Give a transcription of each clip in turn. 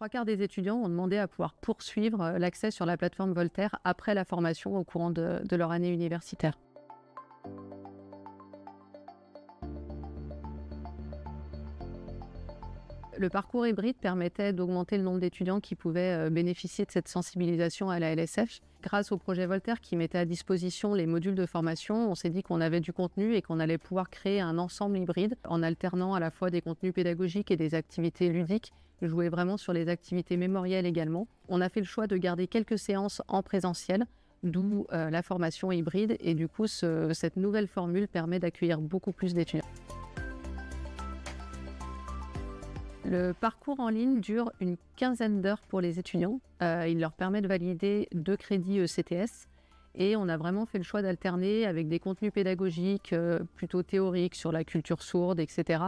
3/4 des étudiants ont demandé à pouvoir poursuivre l'accès sur la plateforme Voltaire après la formation au courant de leur année universitaire. Le parcours hybride permettait d'augmenter le nombre d'étudiants qui pouvaient bénéficier de cette sensibilisation à la LSF. Grâce au projet Voltaire qui mettait à disposition les modules de formation, on s'est dit qu'on avait du contenu et qu'on allait pouvoir créer un ensemble hybride en alternant à la fois des contenus pédagogiques et des activités ludiques, jouer vraiment sur les activités mémorielles également. On a fait le choix de garder quelques séances en présentiel, d'où la formation hybride et du coup cette nouvelle formule permet d'accueillir beaucoup plus d'étudiants. Le parcours en ligne dure une quinzaine d'heures pour les étudiants. Il leur permet de valider 2 crédits ECTS et on a vraiment fait le choix d'alterner avec des contenus pédagogiques plutôt théoriques sur la culture sourde, etc.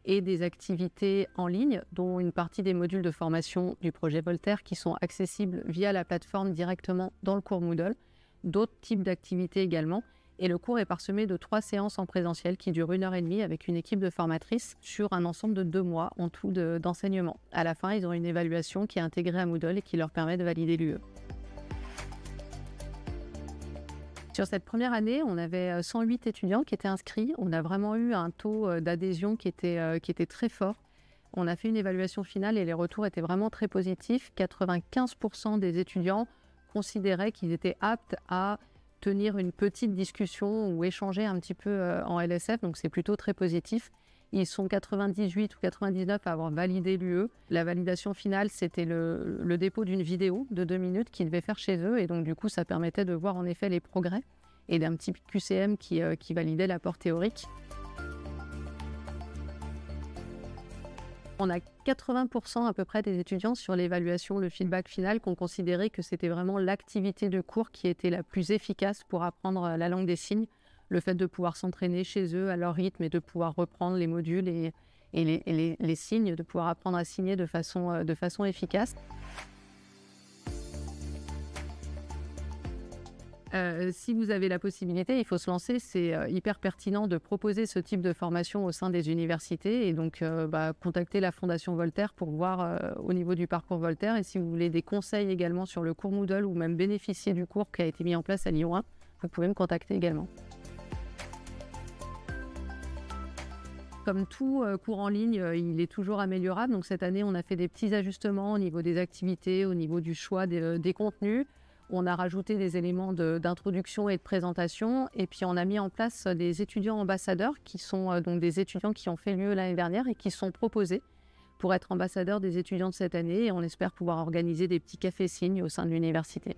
et des activités en ligne, dont une partie des modules de formation du projet Voltaire qui sont accessibles via la plateforme directement dans le cours Moodle, d'autres types d'activités également. Et le cours est parsemé de 3 séances en présentiel qui durent 1h30 avec une équipe de formatrices sur un ensemble de 2 mois en tout d'enseignement. À la fin, ils ont une évaluation qui est intégrée à Moodle et qui leur permet de valider l'UE. Sur cette première année, on avait 108 étudiants qui étaient inscrits. On a vraiment eu un taux d'adhésion qui était très fort. On a fait une évaluation finale et les retours étaient vraiment très positifs. 95% des étudiants considéraient qu'ils étaient aptes à tenir une petite discussion ou échanger un petit peu en LSF, donc c'est plutôt très positif. Ils sont 98 ou 99 à avoir validé l'UE. La validation finale, c'était le dépôt d'une vidéo de 2 minutes qu'ils devaient faire chez eux, et donc du coup, ça permettait de voir en effet les progrès et d'un petit QCM qui validait l'apport théorique. On a 80% à peu près des étudiants sur l'évaluation, le feedback final, qui ont considéré que c'était vraiment l'activité de cours qui était la plus efficace pour apprendre la langue des signes. Le fait de pouvoir s'entraîner chez eux à leur rythme et de pouvoir reprendre les modules et les signes, de pouvoir apprendre à signer de façon efficace. Si vous avez la possibilité, il faut se lancer. C'est hyper pertinent de proposer ce type de formation au sein des universités et donc contacter la Fondation Voltaire pour voir au niveau du parcours Voltaire. Et si vous voulez des conseils également sur le cours Moodle ou même bénéficier du cours qui a été mis en place à Lyon 1, vous pouvez me contacter également. Comme tout cours en ligne, il est toujours améliorable. Donc cette année, on a fait des petits ajustements au niveau des activités, au niveau du choix des contenus. On a rajouté des éléments d'introduction et de présentation. Et puis, on a mis en place des étudiants ambassadeurs qui sont donc des étudiants qui ont fait l'UE l'année dernière et qui sont proposés pour être ambassadeurs des étudiants de cette année. Et on espère pouvoir organiser des petits cafés-signes au sein de l'université.